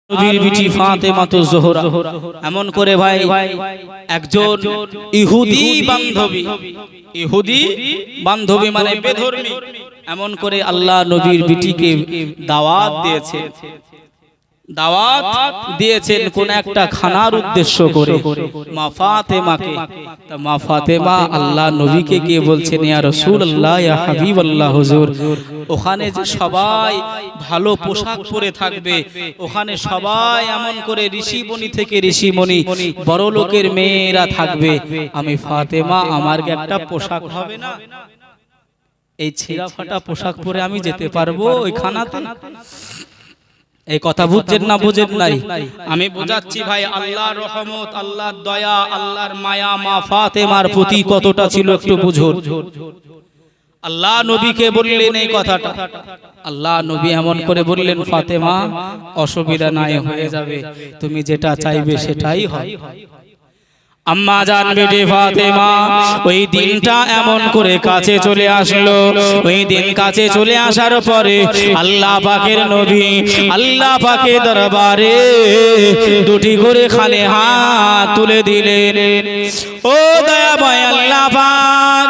নবীর বিটি ফাতেমা তো জোহরা এমন করে ভাই একজন ইহুদি বান্ধবী মানে বেধর্মী এমন করে আল্লাহ নবীর বিটিকে দাওয়াত দিয়েছেন কোন একটা খানার উদ্দেশ্য করে মা ফাতেমাকে। তা মা ফাতেমা আল্লাহ নবীকে গিয়ে বলছেন ইয়া রাসূলুল্লাহ ইয়া হাবিবাল্লাহ হুজুর, ওখানে যে সবাই ভালো পোশাক পরে থাকবে, ওখানে সবাই এমন করে ঋষিমণি থেকে ঋষিমণি বড় লোকের মেয়েরা থাকবে, আমি ফাতেমা আমার একটা পোশাক হবে না? এই ছেঁড়া ফাটা পোশাক পরে আমি যেতে পারবো ওই খানাতে? এই কথা বুঝছেন না বুঝেন নাই? আমি বোঝাচ্ছি ভাই, আল্লাহর রহমত, আল্লাহর দয়া, আল্লাহর মায়া মা ফাতেমার প্রতি কতটা ছিল একটু বুঝুন। আল্লাহ নবীকে বললেন এই কথাটা, আল্লাহ নবী এমন করে বললেন ফাতেমা অসুবিধা নাই, হয়ে যাবে, তুমি যেটা চাইবে সেটাই হয়। আম্মা জান বেটি ফাতেমা ওই দিনটা এমন করে কাছে চলে আসলো। ওই দিন কাছে চলে আসার পরে আল্লাহ পাকের নবী আল্লাহ পাকের দরবারে দুটি করে খালি হাত তুলে দিলেন। ও দয়াময় আল্লাহ পাক,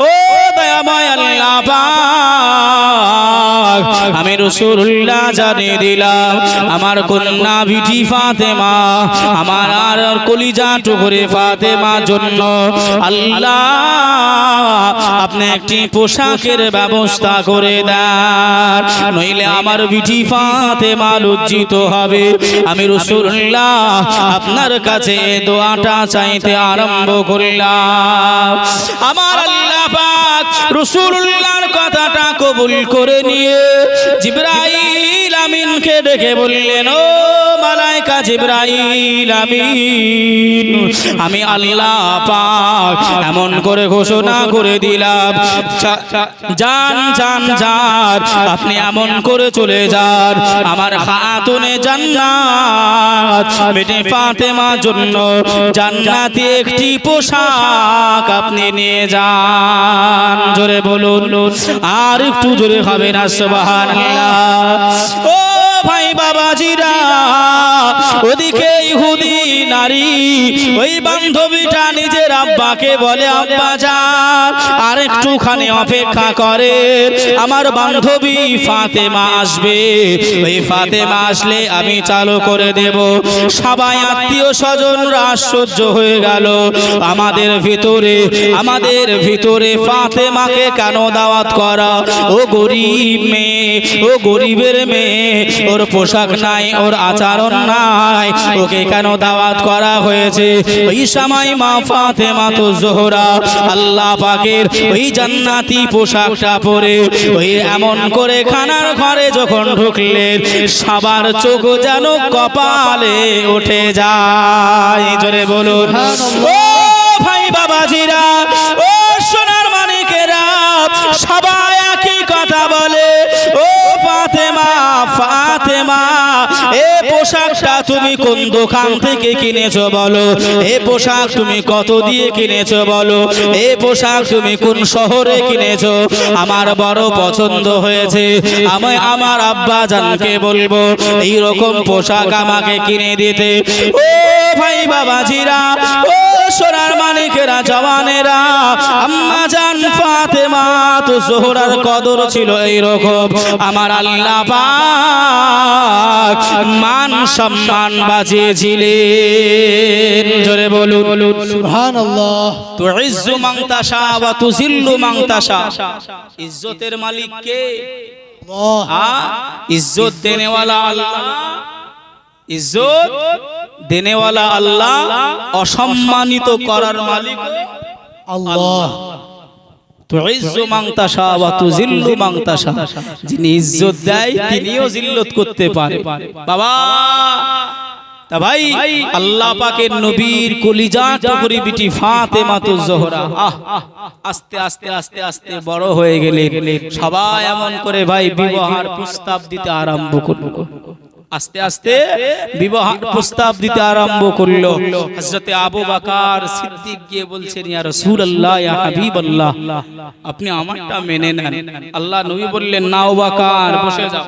ও দয়াময় আল্লাহ পাক, আমি রাসূলুল্লাহ জানিয়ে দিলাম আমার কন্যা বিটি ফাতেমা, আমার আর কলিজা টুকরে ফাতেমা জন্য আল্লাহ আপনি একটি পোশাকের ব্যবস্থা করে দেন, নইলে আমার বিটি ফাতেমা লজ্জিত হবে। আমি রাসূলুল্লাহ আপনার কাছে দোয়াটা চাইতে আরম্ভ করলাম। আমার আল্লাহ পাক রাসূলুল্লাহর কথাটা কবুল করে নিয়ে জিবরাইল আমিনকে ডেকে বললেন, ও মালায়েকা জিবরাইল আমিন, আমি আল্লাহ পাক এমন করে ঘোষণা করে দিলাম, যান যান যান, আপনি এমন করে চলে যান আমার খাতুনে জান্নাত বেটি ফাতেমার জন্য জান্নাতি একটি পোশাক আপনি নিয়ে যান। জোরে বলুন, আর একটু জোরে হবে না সুবহানাল্লাহ। ও ভাই বাবাজিরা, ওদিকে ইহুদি নারী ওই বান্ধবীটা নিজের আব্বাকে বলে, আব্বা যান আর একটুখানি অপেক্ষা করে, আমার বান্ধবী ফাতেমা আসবে, ওই ফাতেমা আসলে আমি চালু করে দেব। সবাই আত্মীয় স্বজনরা আশ্চর্য হয়ে গেল, আমাদের ভিতরে ফাতেমাকে কেন দাওয়াত করা? ও গরিব মেয়ে, ও গরিবের মেয়ে, ওর পোশাক নাই, ওর আচরণ নাই, ওকে কেন দাওয়াত করা হয়েছে? ওই সময় মা ফাতেমা তো জোহরা আল্লাহ পাকের ওই জান্নাতি পোশাকটা পরে ওই এমন করে খানার ঘরে যখন ঢুকলেন, সবার চোখ যেন কপালে উঠে যায়। জোরে বলুন, ও ভাই বাবাজিরা, ও সোনার মানিকেরা, সবাই একই কথা বলে, ও ফাতেমা ফাতেমা, এ পোশাকটা তুমি কোন দোকান থেকে কিনেছো বলো? এ পোশাক তুমি কত দিয়ে কিনেছো বলো? এ পোশাক তুমি কোন শহরে কিনেছো? আমার বড় পছন্দ হয়েছে, আমি আমার আব্বা জানকে বলবো এই রকম পোশাক আমাকে কিনে দিতে। ও ভাই বাবাজিরা, ও সোনার মানিকেরা, জওয়ানেরা, আম্মা জান ফাতেমা তো জোহরার কদর ছিল এইরকম। আমার আল্লাহ পাক মান সম্মান বাজিয়েছিলেন। জোরে বলুন সুবহানাল্লাহ। তুইজ্জু মান তাশা ওয়া তুযিল্লু মান তাশা, ইজ্জতের মালিক কে? আল্লাহ। ইজ্জত দেনেওয়ালা আল্লাহ, ইজ্জত দেনেওয়ালা আল্লাহ, অসম্মানিত করার মালিক আল্লাহ। তুইজ্জু মান তাশা ওয়া তুযিল্লু মান তাশা, যিনি ইজ্জত দেয় তিনিও জিল্লত করতে পারে। বাবা তা ভাই আল্লাহ পাকের নবীর কলিজা টুকরি বিটি ফাতেমা তো জোহরা আস্তে আস্তে আস্তে আস্তে বড় হয়ে গেলেন। সবাই এমন করে ভাই বিবাহের প্রস্তাব দিতে আরম্ভ করলো, আস্তে আস্তে বিবাহের প্রস্তাব দিতে আরম্ভ করলো। হযরতে আবু বকর সিদ্দিক গিয়ে বলছেন, ইয়া রাসূলুল্লাহ ইয়া হাবিবাল্লাহ, আপনি আমারটা মেনে নেন। আল্লাহ নবী বললেন, না আবু বকর বসে যাও।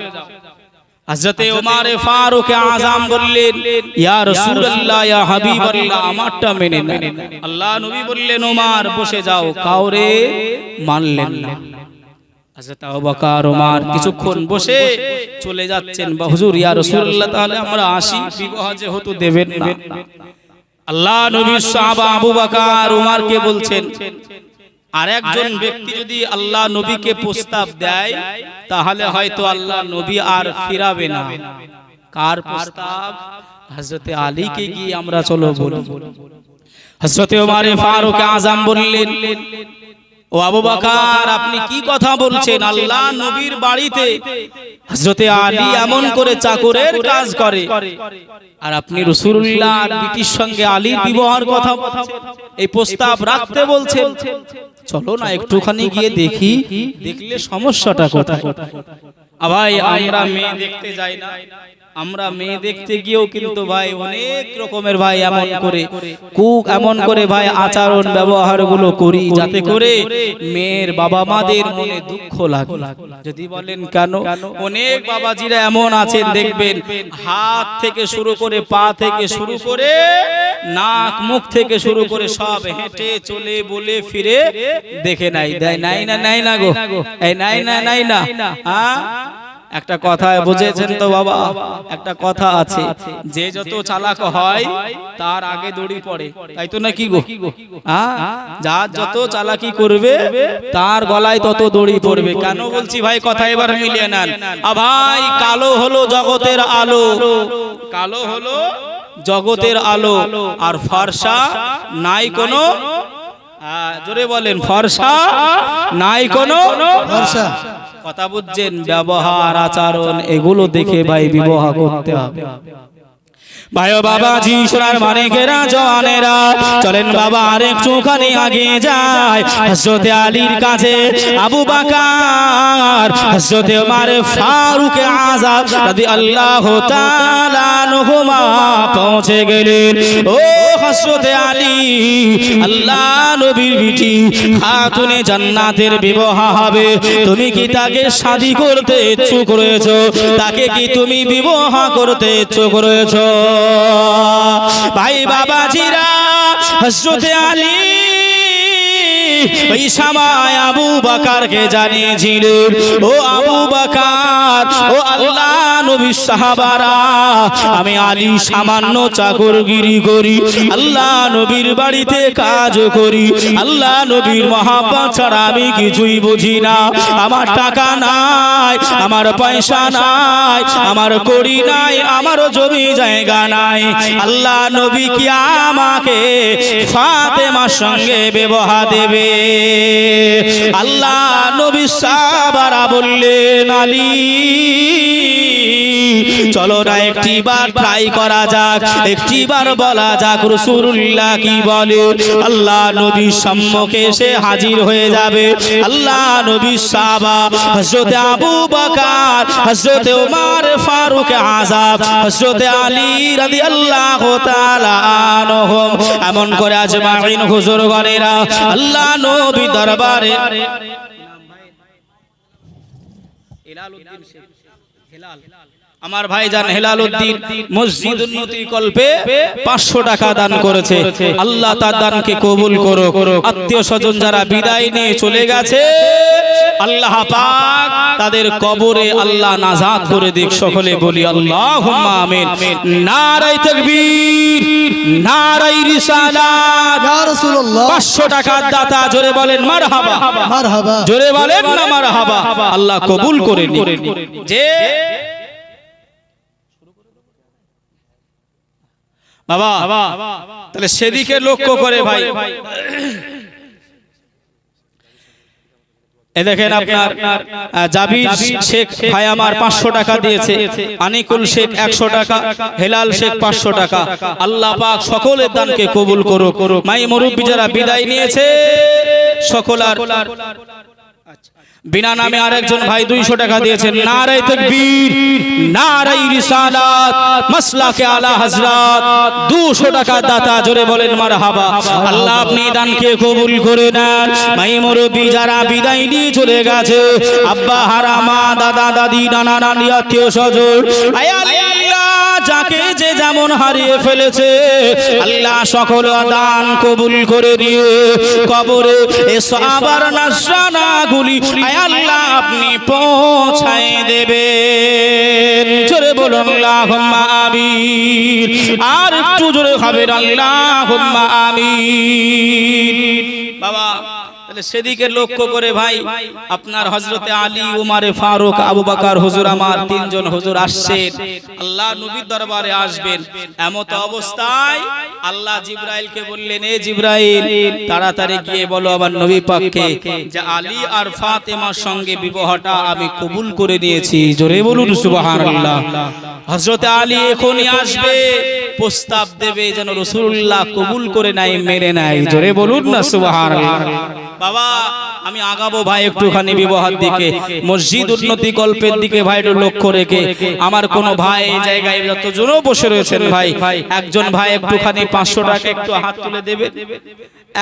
হযরতে ওমর ফারুক আযম বললেন, ইয়া রাসূলুল্লাহ, ইয়া হাবিবাল্লাহ, আমারটা মেনে নেন। আল্লাহ নবী বললেন, ওমর বসে যাও, কাউরে মানলেন না। হযরত আবু বকর ওমর কিছুক্ষণ বসে চলে যাচ্ছেন, হুজুর ইয়া রাসূলুল্লাহ, তাহলে আমরা আসি, বিবাহ যেহেতু দেবেন না। আল্লাহ নবীর সাহাবা আবু বকর ওমরকে বলছেন, আর একজন ব্যক্তি যদি আল্লাহ নবীকে প্রস্তাব দেয় তাহলে হয়তো আল্লাহ নবী আর ফিরাবে না। কার প্রস্তাব? হযরতে আলীকে গিয়ে আমরা চলো বলি। হযরতে ওমর ফারুক আযম বললেন, ও আবু বকর, আপনি কি কথা বলছেন? আল্লাহ নবীর বাড়িতে হযরতে আলী এমন করে চাকরের কাজ করে, আর আপনি রাসূলুল্লাহর বিটির সঙ্গে আলীর বিবাহের কথা বলছেন, এই প্রস্তাব রাখতে বলছেন। চলো না একটুখানি গিয়ে দেখি, দেখলে সমস্যাটা কোথায়। ভাই আমরা মেয়ে দেখতে যাই না, আমরা মেয়ে দেখতে গিয়েও কিন্তু ভাই অনেক রকমের ভাই এমন করে ভাই আচরণ ব্যবহার গুলো করি, যাতে করে মেয়ের বাবা মাদের মনে দুঃখ লাগে। যদি বলেন কেন, অনেক বাবাজিরা এমন আছেন দেখবেন, হাত থেকে শুরু করে পা থেকে শুরু করে নাক মুখ থেকে শুরু করে সব হেঁটে চলে বলে ফিরে দেখে নাই, দেয় নাই না, নাই না গো, এই নাই না, নাই না। একটা কথা বুঝেছেন তো বাবা, একটা কথা আছে, যে যত চালাক হয় তার আগে দড়ি পড়ে, তাই তো নাকি গো? যার যত চালাকি করবে তার গলায় তত দড়ি পড়বে। কেন বলছি ভাই, কথা এবার মিলিয়ে নেন। ভাই কালো হলো জগতের আলো, কালো হলো জগতের আলো, আর ফর্সা নাই কোনো, জোরে বলেন, ফর্সা নাই কোনো ফর্সা। কথা বুঝছেন? ব্যবহার আচরণ এগুলো দেখে ভাই বিবাহ করতে হবে। ভাই ও বাবাজি, সোনার মানিকেরা, জওয়ানেরা, চলেন বাবা আর একটুখানি আগে যায়। হযরতে আলীর কাছে আবু বকর হযরতে ওমর ফারুক আযম রাদিয়াল্লাহু তাআলা আনহুমা পৌঁছে গেলেন। ও হযরতে আলী, আল্লাহ নবীর বিটি খাতুনে জান্নাতের বিবাহ হবে, তুমি কি তাকে শাদী করতে ইচ্ছুক রয়েছো? তাকে কি তুমি বিবাহ করতে ইচ্ছুক রয়েছো? ভাই বাবাজিরা, হযরতে আলী ওই সময় আবু বকরকে জানিয়েছিলেন, ও আবু বকর, ও আল্লাহ নবীর সাহাবারা, আমি আলী সামান্য চাকরগিরি করি, আল্লাহ নবীর বাড়িতে কাজ করি, আল্লাহ নবীর মহাব্বত ছাড়া আমি কিছুই বুঝি না। আমার টাকা নাই, আমার পয়সা নাই, আমার কড়ি নাই, আমার জমি জায়গা নাই। আল্লাহ নবী কি আমাকে ফাতেমার সঙ্গে বিবাহ দেবে? আল্লাহ নবী সাহাবারা বললেন, আলী চলো না একটিবার ট্রাই করা যাক, একটিবার বলা যাক রাসূলুল্লাহ কি বলে। আল্লাহ নবীর সম্মুখে সে হাজির হয়ে যাবে। আল্লাহ নবীর সাহাবা হযরতে আবু বকর, হযরতে ওমর ফারুক আযম, হযরতে আলী রাদিয়াল্লাহু তাআলা আনহুম এমন করে আজমাইন হুজুরগণেরা আল্লাহ নবী দরবারে হেলালউদ্দিন শেখ, হেলাল আমার ভাইজান হেলালউদ্দিন মসজিদ উন্নতি কল্পে 500 টাকা দান করেছে। আল্লাহ তার দানকে কবুল করো। আত্মীয় স্বজন যারা বিদায় নিয়ে চলে গেছে, আল্লাহ পাক তাদের কবরে আল্লাহ নাজাত করে দিক। সকলে বলি আল্লাহুম্মা আমিন। নারায়ে তাকবীর, নারায়ে রিসালাত, ইয়া রাসূলুল্লাহ। 500 টাকার দাতা জোরে বলেন মারহাবা, মারহাবা, জোরে বলেন না মারহাবা। আল্লাহ কবুল করে নিক। যে বাবা, তাহলে সেদিকে লক্ষ্য করে ভাই, এ দেখেন আপনার জাবির শেখ ভাই আমার 500 টাকা দিয়েছে, আনিকুল শেখ 100 টাকা, হেলাল শেখ 500 টাকা। আল্লাহ পাক সকলের দানকে কবুল করুক। মাই মুরব্বি যারা বিদায় নিয়েছে সকলার বিনা নামে আরেকজন ভাই 200 টাকা দিয়েছেন। নারায়ে তাকবীর, নারায়ে রিসালাত, মাসলাকে আলা হযরত। 200 টাকা দাতা, জোরে বলেন মারহাবা। আল্লাহ আপনি দানকে কবুল করে নেন। মাই মুরব্বি যারা বিদায় নিয়ে চলে গেছে, আব্বা হারামা, দাদা দাদি, নানা নানি, আত্মীয় স্বজন, আয় আল্লাহ যাকে যে যেমন হারিয়ে ফেলেছে আল্লাহ সকল দান কবুল করে দিয়ে কবরে এ সওয়াবার নজরানাগুলি আয় আল্লাহ আপনি পৌঁছায় দেবেন। জোরে বলুন আল্লাহুম্মা আমিন। আর একটু জোরে হবে আল্লাহুম্মা আমিন। বাবা তাহলে সেদিকে লক্ষ্য করে ভাই আপনার হযরতে আলী, উমারে ফারুক, আবু বকর হুজুর, আমার 3 জন হুজুর আসছেন, আল্লাহ নবীর দরবারে আসবেন। এমত অবস্থায় আল্লাহ জিবরাইলকে বললেন, এ জিবরাইল তাড়াতাড়ি গিয়ে বলো আমার নবী পাককে যে আলী আর ফাতেমার সঙ্গে বিবাহটা আমি কবুল করে নিয়েছি। জোরে বলুন সুবহানাল্লাহ। হযরতে আলী এখনই আসবে, প্রস্তাব দেবে যেন রাসূলুল্লাহ কবুল করে নাই, মেনে নাই। জোরে বলুন না সুবহানাল্লাহ। বাবা আমি আগাবো ভাই একটুখানি বিবাহের দিকে, মসজিদ উন্নতি কল্পের দিকে ভাই একটু লক্ষ্য রেখে। আমার কোন ভাই এই জায়গায় যতজন বসে রয়েছেন ভাই, একজন ভাই একটুখানি 500 টাকা একটু হাত তুলে দেবে।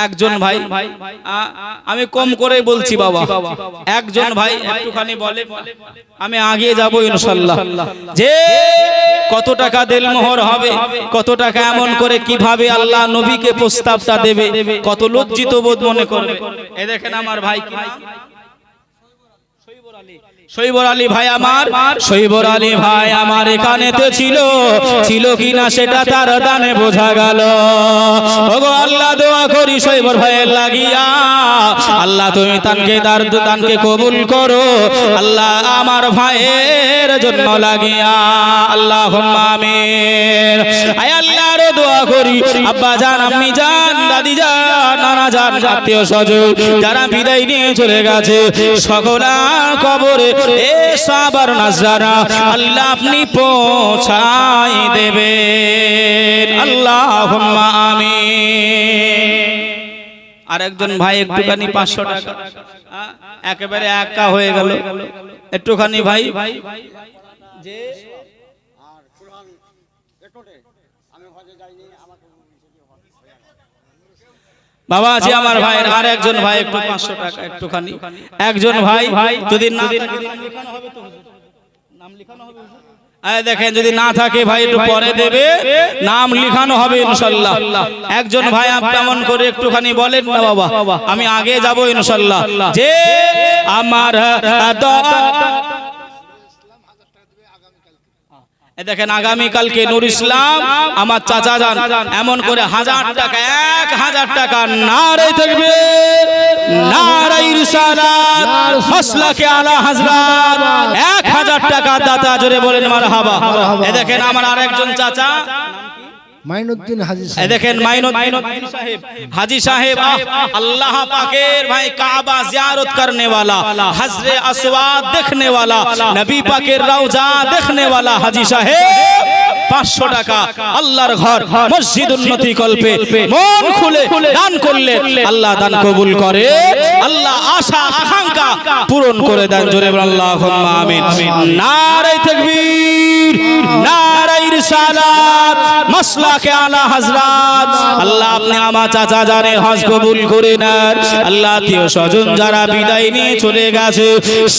একজন ভাই, আমি কম করে বলছি বাবা, একজন ভাই একটুখানি বলে, আমি আগে যাব ইনশাআল্লাহ। যে কত টাকা দেলমোহর হবে, কত টাকা এমন করে কিভাবে আল্লাহ নবীকে প্রস্তাবটা দেবে, কত লজ্জিত বোধ মনে করবে। এই দেখেন আমার ভাই কি নাম? শৈবর আলী ভাই আমার, শৈবর আলী ভাই আমার এখানেতে ছিল কিনা সেটা তার দানে বোঝা গেল। ওগো আল্লাহ দোয়া করি শৈবর ভাইয়ের লাগিয়া, আল্লাহ তুমি দানকে কবুল করো আল্লাহ আমার ভাইয়ের জন্য লাগিয়া, আল্লাহুম্মা আমিন। আয় আল্লাহর দোয়া করি আব্বা জান, আম্মি জান, দাদি জান, নানা জান, আত্মীয় স্বজন যারা বিদায় নিয়ে চলে গেছে সকলা কবরে এ সওয়াবার নজরানা আল্লাহ আপনি পৌঁছাই দেবেন, আল্লাহুম্মা আমিন। আর একজন ভাই একটুখানি 500 টাকা, একেবারে একা হয়ে গেল, একটুখানি ভাই যে বাবা আছে আমার ভাই, আর একজন ভাই একটু 500 টাকা একটুখানি, একজন ভাই যদি না লেখানো হবে তো নাম লেখানো হবে। দেখেন যদি না থাকে ভাই একটু পরে দেবে, নাম লিখানো হবে ইনশাআল্লাহ। একজন ভাই কেমন করে একটুখানি বলেন না বাবা, আমি আগে যাব ইনশাআল্লাহ। যে আমার দেখেন আগামী কালকে নূর ইসলাম আমার চাচা যান এমন করে 1000 টাকা, 1000 টাকা, নারায়ে তাকবীর, নারায়ে রিসালাত, মাসলাকে আলা হযরত, 1000 টাকা দাতা, জোরে বলেন মারহাবা। এই দেখেন আমার আরেকজন চাচা মাইনুদ্দিন হাজী সাহেব, দেখেন মাইনুদ্দিন হাজী সাহেব, अल्लाह पाकेर भाई काबा ज़ियारत करने वाला, हज़रे अस्वाद देखने वाला, नबी पाकेर रौजा देखने वाला हाजी साहेब 500 টাকা আল্লাহর ঘর মসজিদ উন্নতি কল্পে মন খুলে দান করলে আল্লাহ দান কবুল করে, আল্লাহ আশা আকাঙ্ক্ষা পূরণ করে দেন। জোরে বলেন আল্লাহুম্মা আমিন। নারায়ে তাকবীর, নারায়ে রিসালাত, মাসলাকে আলা হযরত। আল্লাহ আপনি আমার চাচা জানের হজ কবুল করে নেন। আল্লাহ আত্মীয় স্বজন যারা বিদায় নিয়ে চলে গেছে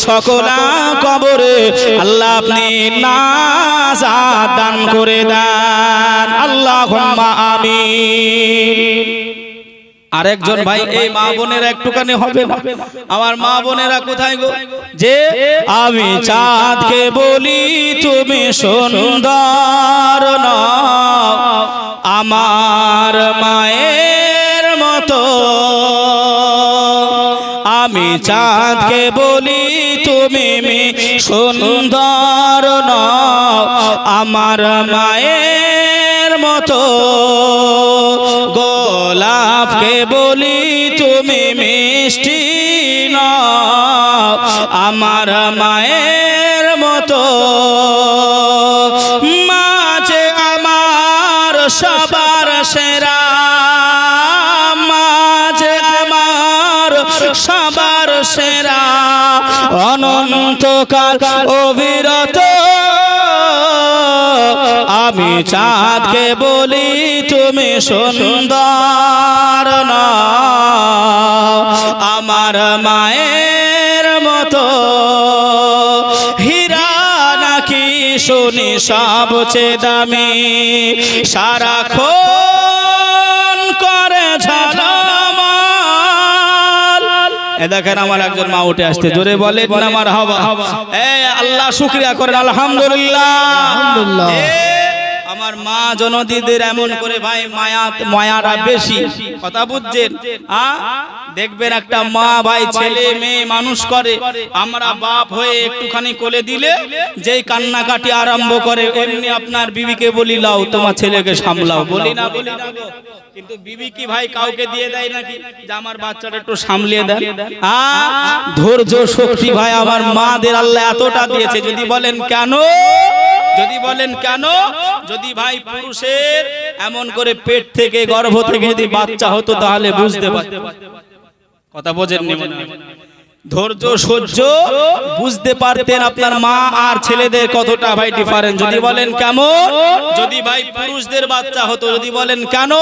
সকলা কবরে আল্লাহ আপনি নাজাত দান করে দেন, আল্লাহুম্মা আমিন। আরেকজন ভাই, এই মা বোনেরা একটুখানি হবে না, আমার মা বোনেরা কোথায় গো? যে আমি চাঁদকে বলি তুমি সুন্দর নও, আমার মায়ের মতো। আমি চাঁদকে বলি তুমি সুন্দর নও, আমার মায়ের মতো। গোলাপকে বলি তুমি মিষ্টি নও, আমার মায়ের মতো। মাঝে আমার সবার সেরা, মাঝে আমার সবার সেরা অনন্তকাল অবিরত আমি চাঁদকে বলি তুমি সুন্দর না আমার মায়ের মতো হীরা নাকি শুনি সবচেয়ে দামি সারাক্ষণ করে ঝালামাল এ দেখেন আমার একজন মা উঠে আসতে জোরে বলেন না মারহাবা আল্লাহ শুকরিয়া করেন আলহামদুলিল্লাহ আলহামদুলিল্লাহ। আমার মা জনদীদের এমন করে ভাই মায়াটা বেশি কথা বুঝছেন দেখবেন একটা মা ভাই ছেলে মেয়ে মানুষ করে আমরা বাপ হয়ে একটুখানি কোলে দিলে যেই কান্নাকাটি আরম্ভ করে এমনি আপনার বিবিকে বলি লাও তোমার ছেলেকে সামলাও বলি না গো। কিন্তু বিবি কি ভাই কাউকে দিয়ে দেয় নাকি যে আমার বাচ্চাটা একটু সামলিয়ে দেন ধৈর্য শক্তি ভাই আমার মাদের আল্লাহ এতটা দিয়েছে যদি বলেন কেন যদি ভাই পুরুষের এমন করে পেট থেকে গর্ভ থেকে যদি বাচ্চা হতো তাহলে বুঝতে পারতেন কথা বোঝেন ধৈর্য সহ্য বুঝতে পারতেন আপনার মা আর ছেলেদের কতটা ভাই ডিফারেন্স যদি বলেন কেমন যদি ভাই পুরুষদের বাচ্চা হতো যদি বলেন কেন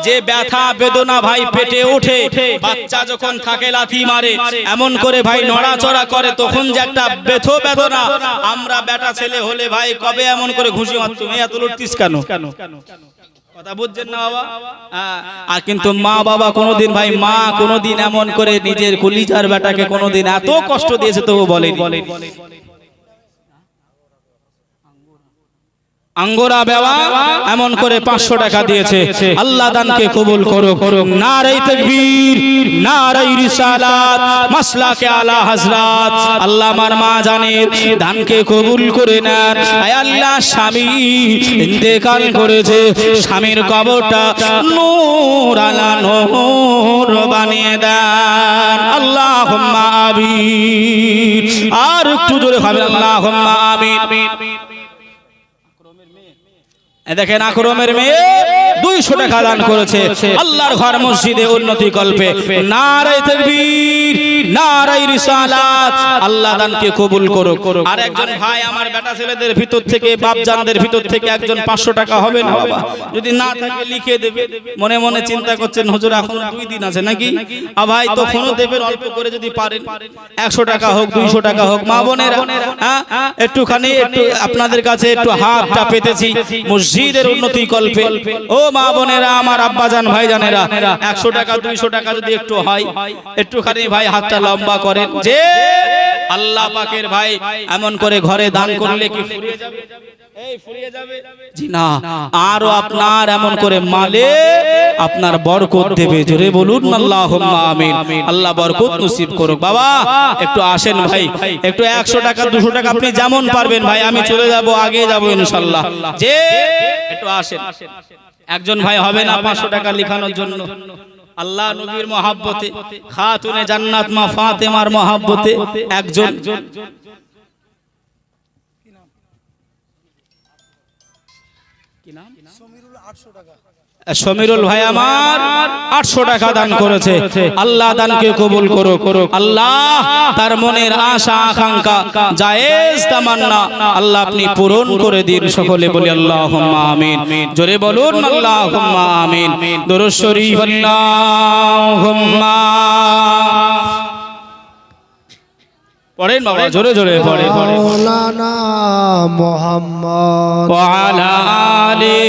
যে ব্যথা বেদনা ভাই পেটে ওঠে বাচ্চা যখন থাকে লাথি মারে এমন করে ভাই নড়াচড়া করে তখন যে একটা বেদনা আমরা বেটা ছেলে হলে ভাই কবে এমন করে ঘুষি মারতো এত লড়তিস কেন কথা বুঝছেন না বাবা আর কিন্তু মা বাবা কোনোদিন ভাই মা কোনোদিন এমন করে নিজের কলিজার বেটাকে কোনোদিন এত কষ্ট দিয়েছে তবু বলেন আঙ্গোরা বেওয়া এমন করে 500 টাকা দিয়েছে আল্লাহ দানকে কবুল করুক নারে তাকবীর নারে রিসালাত মাসলাকে আলা হযরত আল্লাহ আমার মা জানেন দানকে কবুল করে নেন আয় আল্লাহ স্বামী ইন্তেকাল করেছে স্বামীর কবরটা নূর আলা নূর বানিয়ে দেন আল্লাহুম্মা আমিন আর একটু জোরে হবে আল্লাহুম্মা আমিন দেখেন আকরমের মেয়ে 200 টাকা দান করেছে আল্লাহর ঘর মসজিদে উন্নতি কল্পে নারে তাকবীর নারে রিসালাত আল্লাহ দানকে কবুল করুক আর একজন ভাই আমার বেটা ছেলেদের ভিতর থেকে বাপজানদের ভিতর থেকে একজন 500 টাকা হবে না বাবা যদি না থাকে লিখে দেবে মনে মনে চিন্তা করছেন হুজুর এখন 2 দিন আছে নাকি ভাই তখনও দেবেন অল্প করে যদি পারেন 100 টাকা হোক 200 টাকা হোক মা বোনেরা একটুখানি একটু আপনাদের কাছে একটু হাতটা পেতেছি মসজিদের উন্নতি কল্পে ও মা বোনেরা আমার আব্বাজান ভাইজানেরা 100 টাকা 200 টাকা যদি একটু হয় একটুখানি ভাই হাতটা লম্বা করেন যে আল্লাহ পাকের ভাই এমন করে ঘরে দান করলে কি ফুরিয়ে যাবে এই ফুরিয়ে যাবে জি না আরো আপনার এমন করে মালে আপনার বরকত দেবে জোরে বলুন আল্লাহুম্মা আমিন আল্লাহ বরকত নসিব করুক বাবা একটু আসেন ভাই একটু 100 টাকা 200 টাকা আপনি যেমন পারবেন ভাই আমি চলে যাব আগে যাব ইনশাআল্লাহ যে একটু আসেন একজন ভাই হবে না 500 টাকা লিখানোর জন্য আল্লাহ নবীর মহব্বতে খাতুনে জান্নাত মা ফাতেমার মহব্বতে একজন সমীরুল ভাই আমার 800 টাকা দান করেছে আল্লাহ দানকে কবুল করুক আল্লাহ তার মনের আশা আকাঙ্ক্ষা জায়েজ তামান্না আল্লাহ আপনি পূরণ করে দিন সকলে বলি আল্লাহুম্মা আমিন জোরে বলুন আল্লাহুম্মা আমিন দরুদ শরীফ আল্লাহুম্মা পড়েন বাবা জোরে জোরে পড়ে মাওলানা মুহাম্মদ ওয়া আলা আলি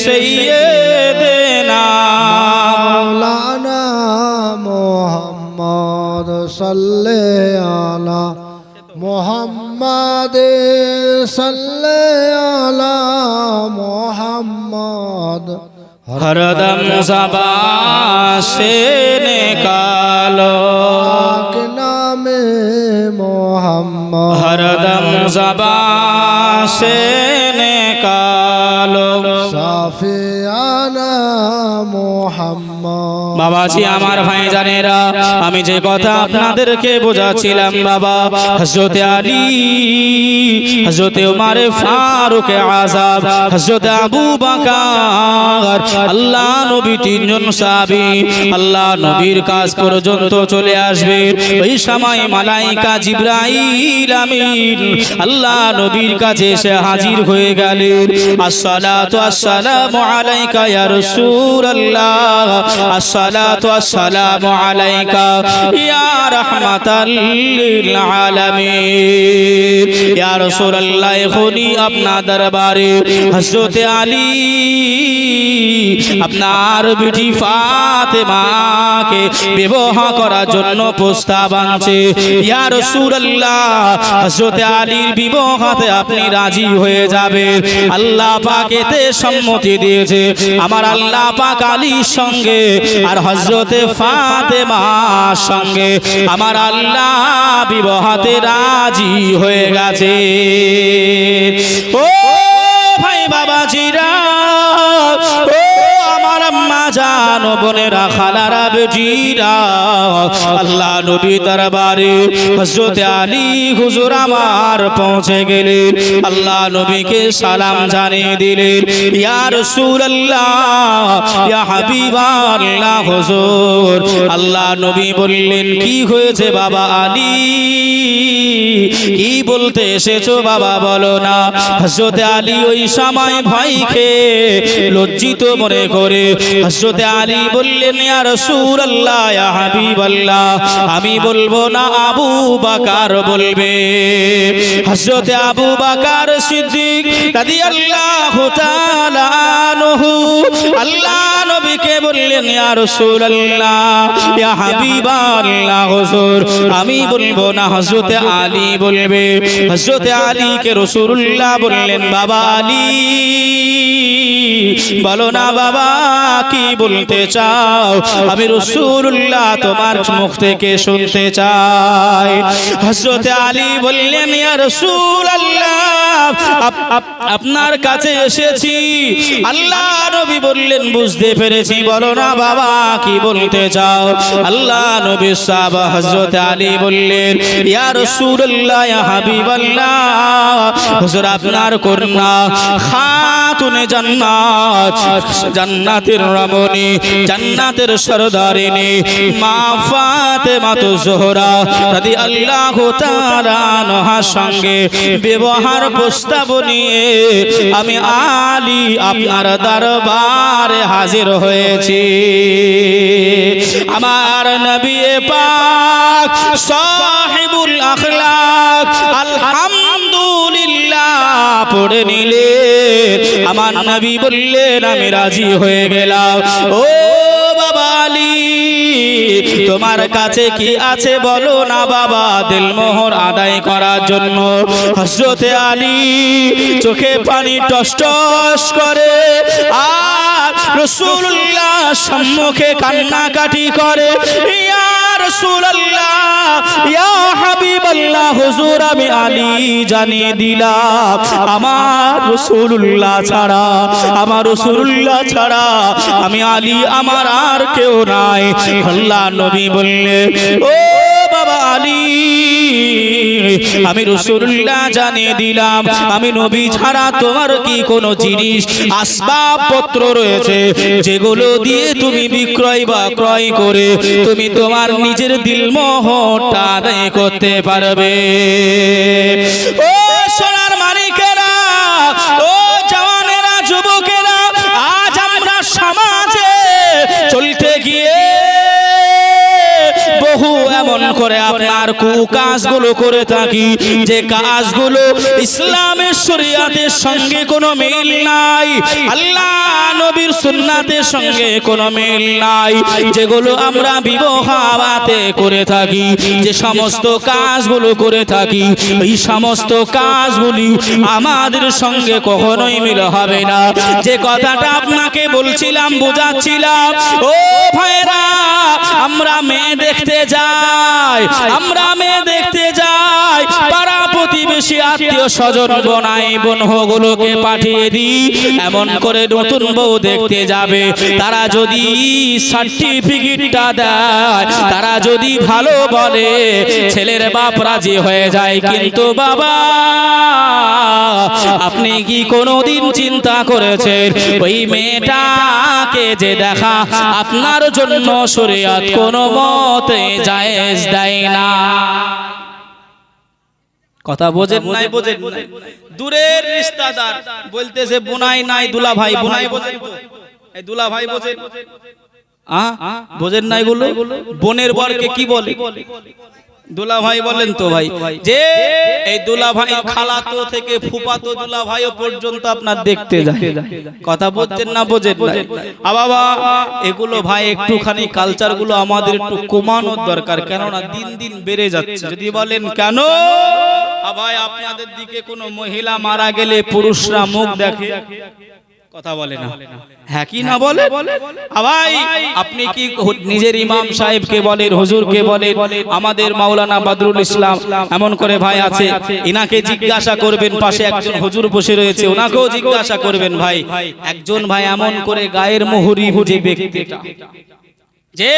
সাইয়্যিদিনা মাওলানা মুহাম্মদ সাল্লাল্লাহু আলা মুহাম্মদ সাল্লাল্লাহু আলা মুহাম্মদ हरदम ज़बान से निकालो नामे मोहम्मद हरदम ज़बान से निकालो साफियाना मोहम्मद বাবাজি আমার ভাইজানেরা, আমি যে কথা আপনাদেরকে বোঝাচ্ছিলাম বাবা, হযরতে আলী, হযরতে উমর ফারুক আযম, হযরতে আবু বকর, আল্লাহ নবী তিনজন সাহাবী আল্লাহ নবীর কাছ পর্যন্ত চলে আসবে। ওই সময় মালাইকা জিবরাইল আমিন আল্লাহ নবীর কাছে এসে হাজির হয়ে গেলেন। আসসালাতু আসসালামু আলাইকা ইয়া রাসূলুল্লাহ, আসসালাতু আসসালামু আলাইকা ইয়া রাহমাতাল লিল আলামিন। ইয়া রাসূলুল্লাহ, এখনই আপনার দরবারে হযরতে আলী আপনার বেটি ফাতেমাকে বিবাহ করার জন্য প্রস্তাব আনছে। ইয়া রাসূলুল্লাহ, হযরতে আলীর বিবাহতে আপনি রাজি হয়ে যাবেন। আল্লাহ পাক এতে সম্মতি দিয়েছে। আমার আল্লাহ পাক আলীর সঙ্গে আর হযরতে ফাতেমার সঙ্গে আমার আল্লাহ বিবাহতে রাজি হয়ে গেছে। ও ভাই বাবাজিরা, ও আমার আম্মা জান, বোনেরা, খালারা, বেটিরা, আল্লাহ নবী দরবারে হযরতে আলী হুজুর আমার পৌঁছে গেলেন। আল্লাহ নবীকে সালাম জানিয়ে দিলেন। ইয়া রাসূলুল্লাহ, ইয়া হাবিবাল্লাহ হুজুর। আল্লাহ নবী বললেন, কি হয়েছে বাবা আলী, কি বলতে এসেছো বাবা, বলো না। হযরতে আলী ওই সময় ভয় খেয়ে লজ্জিত মনে করে হযরতে আলী বললেন, ইয়া রাসূলুল্লাহ, ইয়া হাবিবাল্লাহ, আমি বলবো না, আবু বকর বলবে। হযরতে আবু বকর সিদ্দিক রাদিয়াল্লাহু তাআলা আনহু আল্লাহ নবীকে বললেন, ইয়া রাসূলুল্লাহ, ইয়া হাবিবাল্লাহ হুজুর, আমি বলবো না, হযরতে আলী বলবে। হযরতে আলীকে রাসূলুল্লাহ বললেন, বাবা আলী, বলো না বাবা, কি বলতে চাও, আমি রাসূলুল্লাহ তোমার মুখ থেকে শুনতে চাই। হযরতে আলী বললেন, ইয়া রাসূলুল্লাহ, আপনার কাছে এসেছি। আল্লাহ নবী বললেন, বুঝতে পেরেছি, বলো না বাবা, কি বলতে চাও। আল্লাহ নবী সাহাবা হযরতে আলী বললেন, ইয়া রাসূলুল্লাহ, ইয়া হাবিবাল্লাহ, হুজুর আপনার কন্যা খাতুনে জান্নাত, জান্নাতের রমণী, জান্নাতের সরদারিনী মা ফাতেমা জোহরা রাদিয়াল্লাহু তাআলা আনহার সঙ্গে বিবাহের প্রস্তাব নিয়ে আমি আলী আপনার দরবারে হাজির হয়েছি। আমার নবী পাক সাহিবুল আখলাক আলহামদুলিল্লাহ পড়ে নিলেন। আমার নবী বললেন, আমি রাজি হয়ে গেলাম। ও বাবা আলী, তোমার কাছে কি আছে বলো না বাবা, দিলমোহর আদায় করার জন্য। হযরতে আলী চোখে পানি টস টস করে আর রাসূলুল্লাহ সম্মুখে কান্নাকাটি করে। ইয়া রাসূলুল্লাহ, ইয়া হাবিবাল্লাহ হুজুর, আমি আলী জানিয়ে দিলাম, আমার রাসূলুল্লাহ ছাড়া, আমার রাসূলুল্লাহ ছাড়া আমি আলী, আমার আর কেউ নাই। আল্লাহ নবী বললেন, ও বাবা আলী, আমি রাসূলুল্লাহ জানিয়ে দিলাম, আমি নবী ছাড়া তোমার কি কোনো জিনিস আসবাবপত্র রয়েছে যেগুলো দিয়ে তুমি বিক্রয় বা ক্রয় করে তুমি তোমার নিজের দিলমোহরটা আদায় করতে পারবে। ও সোনার মানিকেরা, ও জওয়ানেরা, যুবকেরা, আজ আমরা সমাজে চলতে গিয়ে বহু এমন করে আপনার কুকাজগুলো করে থাকি, যে কাজগুলো ইসলামের শরীয়তের সঙ্গে কোনো মিল নাই, আল্লাহ নবীর সুন্নাতের সঙ্গে কোনো মিল নাই, যেগুলো আমরা বিবাহতে করে থাকি, যে সমস্ত কাজগুলো করে থাকি, এই সমস্ত কাজগুলি আমাদের সঙ্গে কখনোই মিল হবে না। যে কথাটা আপনাকে বলছিলাম, বোঝাচ্ছিলাম, ও ভাইরা, আমরা মেয়ে দেখতে যাই, আমরা মেয়ে দেখতে যাই, পাড়া প্রতিবেশী প্রতিবেশী আত্মীয় স্বজন বোনাই বোনগুলোকে পাঠিয়ে দিই, এমন করে নতুন বউ দেখতে যাবে, তারা যদি সার্টিফিকেটটা দেয়, তারা যদি ভালো বলে, ছেলের বাপ রাজি হয়ে যায়। কিন্তু বাবা, আপনি কি কোনোদিন চিন্তা করেছেন ওই মেয়েটাকে যে দেখা আপনার জন্য শরীয়ত কোনো মতে জায়েজ দেয় না? কথা বোঝেন নাই? বোঝেন নাই? দূরের রিশতেদার বলতেছে বোনাই নাই, দুলা ভাই বোনাই বোঝেন তো? এই দুলা ভাই বোঝেন? বোঝেন নাই? গুলো বোনের বরকে কি বলে? দুলা ভাই বলেন তো ভাই। যে এই দুলা ভাই খালাতো থেকে ফুফাতো দুলা ভাই পর্যন্ত আপনার দেখতে যায়। কথা বলছেন না? বোঝেন নাই? বাবা, এগুলো ভাই একটুখানি কালচার গুলো আমাদের একটু কমানোর দরকার, কেননা দিন দিন বেড়ে যাচ্ছে। যদি বলেন কেন ভাই, আপনাদের দিকে কোনো মহিলা মারা গেলে পুরুষরা মুখ দেখে, কথা বলে না? হ্যাঁ কি না বলে? ভাই, আপনি কি নিজের ইমাম সাহেবকে বলেন, হুজুরকে বলেন, আমাদের মাওলানা বদরুল ইসলাম এমন করে ভাই আছে, ইনাকে জিজ্ঞাসা করবেন, পাশে একজন হুজুর বসে রয়েছে, ওনাকেও জিজ্ঞাসা করবেন ভাই, একজন ভাই এমন করে গায়ের মোহরি যে ব্যক্তিটা, যে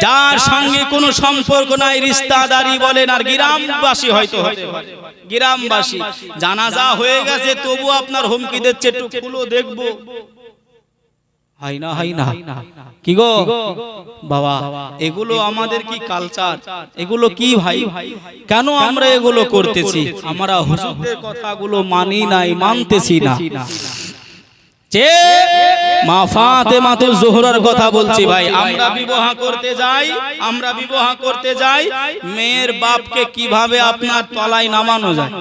যার সঙ্গে কোনো সম্পর্ক নাই, রিশতেদারি বলেন, আর গ্রামবাসী হয়তো হতে পারে, গ্রামবাসী জানাজা হয়ে গেছে তবু আপনার হুমকি দিচ্ছে, একটু খুলো দেখবো। হাই না, হাই না, কি গো বাবা, এগুলো আমাদের কি কালচার? এগুলো কি ভাই? কেন আমরা এগুলো করতেছি? আমরা হুজুরদের কথাগুলো মানি নাই, মানতেছি না। যে মা ফাতেমা তো জোহরার কথা বলছি ভাই, আমরা বিবাহ করতে যাই, মেয়ের বাপকে কিভাবে আপনার তলায় নামানো যায়?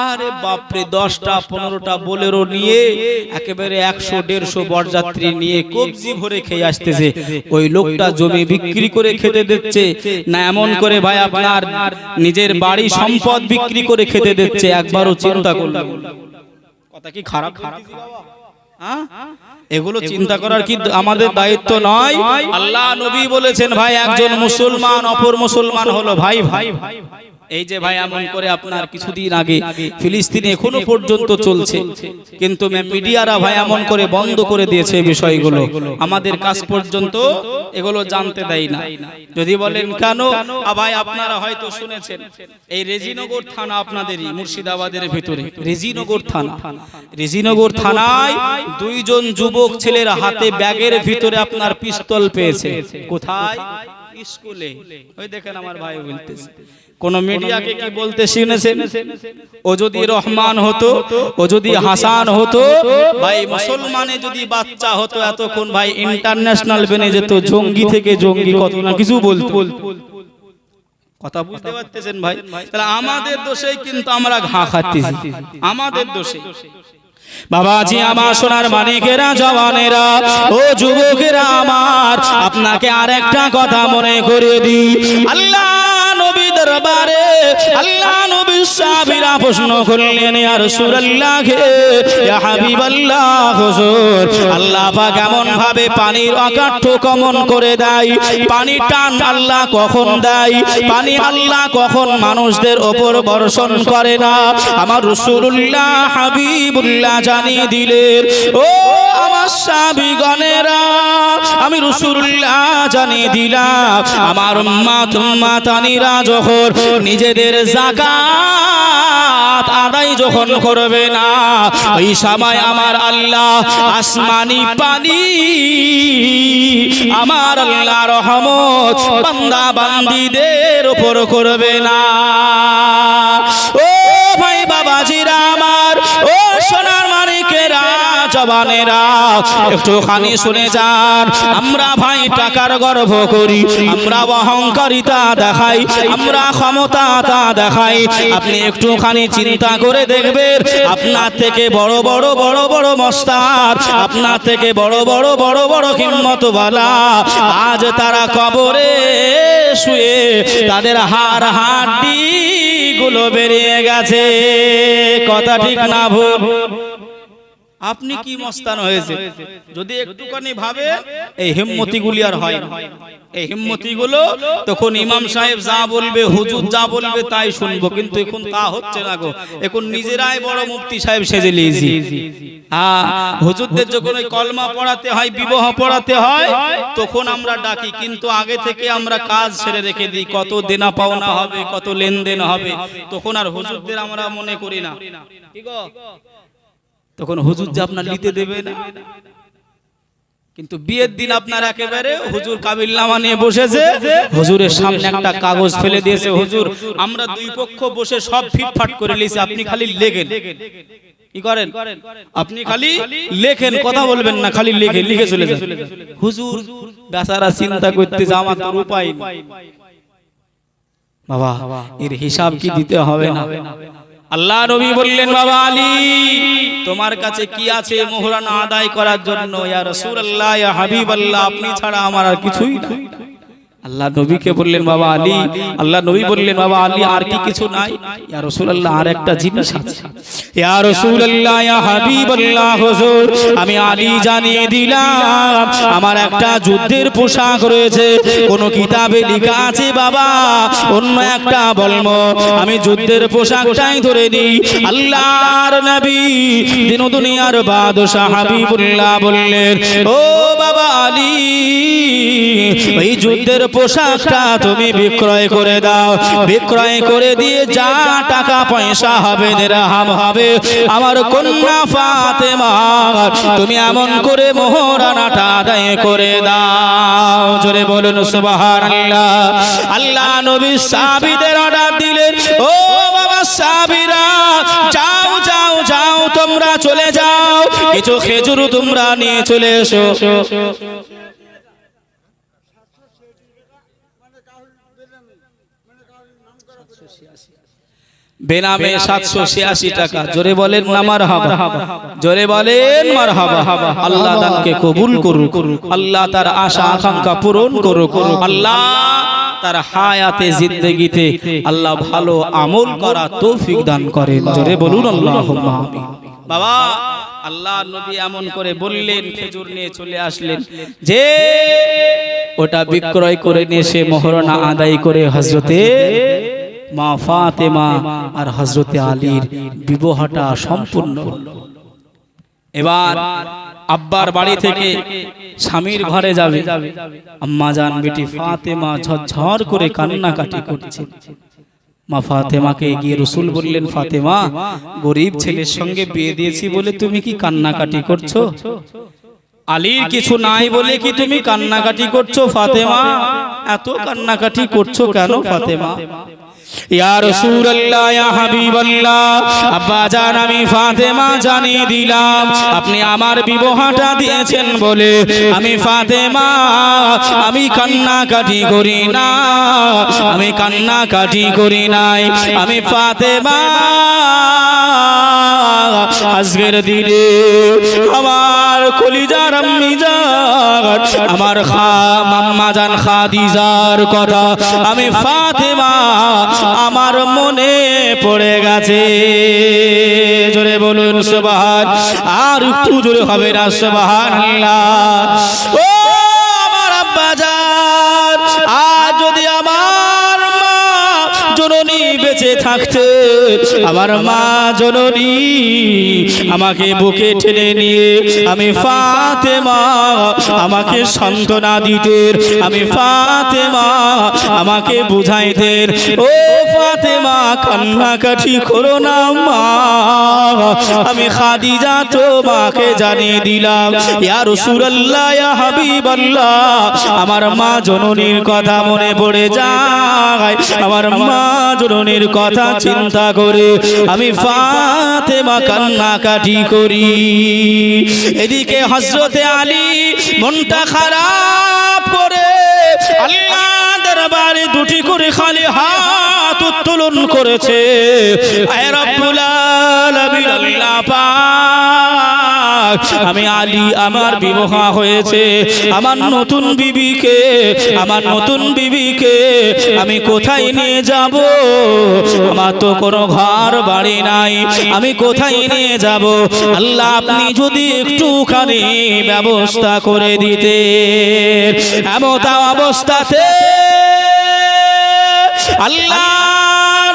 আরে বাপরে, 10টা 15টা বোলেরো নিয়ে একেবারে 100-150 বরযাত্রী নিয়ে কবজি ভরে খেয়ে আসতেছে। ওই লোকটা জমি বিক্রি করে খেতে দিচ্ছে না, এমন করে ভাই আপনার নিজের বাড়ি সম্পদ বিক্রি করে খেতে দিচ্ছে? একবারও চিন্তা করলেন? কথা কি খারাপ? এগুলো চিন্তা করার কি আমাদের দায়িত্ব নয়? আল্লাহ নবী বলেছেন ভাই, একজন মুসলমান অপর মুসলমান হলো ভাই ভাই। এই যে ভাই এমন করে আপনার কিছুদিন আগে ফিলিস্তিনে এখনো পর্যন্ত চলছে, কিন্তু মিডিয়ারা ভাই এমন করে বন্ধ করে দিয়েছে বিষয়গুলো, আমাদের কাছ পর্যন্ত এগুলো জানতে দেয় না। যদি বলেন কেন ভাই, আপনারা হয়তো শুনেছেন এই রেজিনগর থানা আপনাদেরই মুর্শিদাবাদের ভিতরে, রেজিনগর থানায় 2 জন যুবক ছেলের হাতে ব্যাগের ভিতরে আপনার পিস্তল পেয়েছে। কোথায়? স্কুলে। ওই দেখেন আমার ভাই বলতেছে, কোন মিডিয়াকে কি বলতে শুনেছেন? ও যদি রহমান হতো, ও যদি হাসান হতো ভাই, মুসলমানে যদি বাচ্চা হতো, এতক্ষণ ভাই ইন্টারন্যাশনাল বেনে যেত, জঙ্গি থেকে জঙ্গি কত না কিছু বলতো। কথা বুঝতে পারতেছেন ভাই? তাহলে আমাদের দোষেই কিন্তু আমরা ঘা খাচ্ছি, আমাদের দোষে। বাবাজি আমার সোনার মানিকেরা, জওয়ানেরা, ও যুবকেরা আমার, আপনাকে আরেকটা কথা মনে করিয়ে দিই। আল্লাহ নবী দরবারে আল্লাহ নবী সাহাবীরা প্রশ্ন করলেন, ইয়া রাসূলুল্লাহ, ইয়া হাবিবাল্লাহ, হুজুর, আল্লাহ পাক এমন ভাবে পানির অকাঠ্য কমন করে দেয়, পানি টান আল্লাহ কখন দেয়, পানি আল্লাহ কখন মানুষদের ওপর বর্ষণ করে না? আমার রাসূলুল্লাহ হাবিবুল্লাহ জানিয়ে দিলেন, ও আমার সাহাবীগণেরা, আমি রাসূলুল্লাহ জানিয়ে দিলাম, আমার উম্মাতানিরা যখন নিজেদের যাকাত আদায় যখন করবে না, ওই সময় আমার আল্লাহ আসমানি পানি, আমার আল্লাহ রহমত বান্দা বান্দীদের উপর করবে না। ও ভাই বাবাজিরা আমার, ও সোনার মানিকেরা, জওয়ানেরা, একটুখানি শুনে যান। আমরা ভাই টাকার গর্ব করি, আমরা অহংকারিতা দেখাই, আমরা ক্ষমতাটা দেখাই। আপনি একটুখানি চিন্তা করে দেখবেন, আপনার থেকে বড় বড় বড় বড় মস্তাদ, আপনার থেকে বড় বড় বড় বড় হিম্মতওয়ালা, আজ তারা কবরে শুয়ে তাদের হাড় হাড্ডি গুলো বেরিয়ে গেছে। কথা ঠিক না ভুল? আপনি কি মস্তান হয়েছে যদি একটুখানি ভাবে এই হিম্মতিগুলি আর হয় না। এই হিম্মতিগুলো তখন ইমাম সাহেব যা বলবে, হুজুর যা বলবে তাই শুনবো, কিন্তু এখন তা হচ্ছে না গো। এখন নিজেরাই বড় মুফতি সাহেব সেজে লিয়েছি। হ্যাঁ, হুজুরদের যখন ওই কলমা পড়াতে হয়, বিবাহ পড়াতে হয়, তখন আমরা ডাকি, কিন্তু আগে থেকে আমরা কাজ ছেড়ে রেখে দিই। কত দেনা পাওনা হবে, কত লেনদেন হবে, তখন আর হুজুরদের আমরা মনে করি না। কি গো, তখন হুজুর যে আপনার নিতে দেবে না। কিন্তু বিয়ের দিন আপনার একেবারে হুজুর কাবিলনামা নিয়ে বসেছে, হুজুরের সামনে একটা কাগজ ফেলে দিয়েছে, হুজুর আমরা দুই পক্ষ বসে সব ফিটফাট করে নিয়েছি, আপনি খালি লেখেন। কি করেন আপনি? খালি লেখেন, কথা বলবেন না, খালি লেখেন, লিখে চলে যান। হুজুর বেচারা চিন্তা করতে যে আমার তো উপায় নেই। বাবা এর হিসাব কি দিতে হবে না? আল্লাহ নবী বললেন, বাবা আলী তোমার কাছে কি আছে মোহরানা আদায় করার জন্য? ইয়া রাসূলুল্লাহ, ইয়া হাবিবাল্লাহ, আপনি ছাড়া আমার আর কিছুই নাই। আল্লাহ নবীকে বললেন, বাবা আলী, আল্লাহ নবী বললেন, বাবা আলী আর কি কিছু নাই? ইয়া রাসূলুল্লাহ, আর একটা জিনিস আছে। ইয়া রাসূলুল্লাহ, ইয়া হাবিবাল্লাহ, হুজুর আমি আলী জানিয়ে দিলাম আমার একটা যুদ্ধের পোশাক রয়েছে। কোন কিতাবে লেখা আছে বাবা অন্য একটা বলবো, আমি যুদ্ধের পোশাকটাই ধরে নিই। আল্লাহর নবী দিন দুনিয়ার বাদশাহ হাবিবুল্লাহ বললেন, ও বাবা আলী এই যুদ্ধের পোশাকটা তুমি বিক্রয় করে দাও। বিক্রয় করে দিয়ে যা টাকা পয়সা হবে, দিরহাম হবে, আমার কন্যা ফাতেমা তুমি এমন করে মোহরানাটা আদায় করে দাও। জোরে বলুন সুবহানাল্লাহ। আল্লাহ নবী সাহাবীদের অর্ডার দিলেন, ও বাবা সাহাবীরা যাও যাও যাও, তোমরা চলে যাও, কিছু খেজুর তোমরা নিয়ে চলে এসো। বেনামে 786 টাকা। জোরে বলেন না মারহাবা, জোরে বলেন মারহাবা। আল্লাহ দানকে কবুল করুক, আল্লাহ তার আশা আকাঙ্ক্ষা পূরণ করুক, আল্লাহ তার হায়াতে জিন্দেগিতে আল্লাহ ভালো আমল করা তৌফিক দান করেন। জোরে বলুন আল্লাহুম্মা আমিন। বাবা আল্লাহ নবী এমন করে বললেন, খেজুর নিয়ে চলে আসলেন, যে ওটা বিক্রয় করে নিয়ে সে মোহরানা আদায় করে হযরতে মা ফাতেমা আর হযরতে আলীর বিবাহটা সম্পূর্ণ হলো। এবার আব্বার বাড়ি থেকে স্বামীর ঘরে যাবে, আম্মা জান বেটি ফাতেমা ঝরঝর করে কান্নাকাটি করছে। মা ফাতেমাকে গিয়ে রাসূল বললেন, ফাতেমা গরিব ছেলের সঙ্গে বিয়ে দিয়েছি বলে তুমি কি কান্নাকাটি করছো? আলীর কিছু নাই বলে কি তুমি কান্নাকাটি করছো? ফাতেমা এত কান্নাকাটি করছো কেন ফাতেমা? ইয়া রাসূলুল্লাহ, ইয়া হাবিবাল্লাহ, আব্বা জান আমি ফাতেমা জানিয়ে দিলাম আপনি আমার বিবাহটা দিয়েছেন বলে আমি ফাতেমা আমি কান্নাকাটি করি না, আমি কান্নাকাটি করি নাই। আমি ফাতেমা আজকের দিনে আমার কলিজার আম্মি জান, আমার আম্মা জান খাদিজার কথা আমি ফাতেমা আমার মনে পড়ে গেছে। জোরে বলুন সুবহান, আর একটু জোরে হবে না সুবহানাল্লাহ। ও আমার আব্বা জান, আজ যদি আমার মা জননী বেঁচে থাকতে, আমার মা জননী আমাকে বুকে টেনে নিয়ে আমি ফাতেমা আমাকে সান্ত্বনা দিতেন, আমি ফাতেমা আমাকে বুঝাইতেন, ও ফাতেমা কান্নাকাটি করো না মা, আমি খাদিজা তোমাকে জানিয়ে দিলাম। ইয়া রাসূলুল্লাহ, ইয়া হাবিবাল্লাহ, আমার মা জননীর কথা মনে পড়ে যায়, আমার মা জননীর কথা চিন্তা করে আমি ফাতেমা কান্নাকাটি করি। এদিকে হযরতে আলী মনটা খারাপ করে আল্লাহ দরবারে দুটি করে খালি হাত উত্তোলন করেছে। আয় রব্বুল আলামিন, আল্লাহ পাক আমি আলী আমার বিবাহ হয়েছে, আমার নতুন বিবিকে আমি কোথায় নিয়ে যাব? আমার তো কোনো ঘর বাড়ি নাই, আমি কোথায় নিয়ে যাব? আল্লাহ আপনি যদি একটুখানি ব্যবস্থা করে দিতে। এমত অবস্থাতে আল্লাহ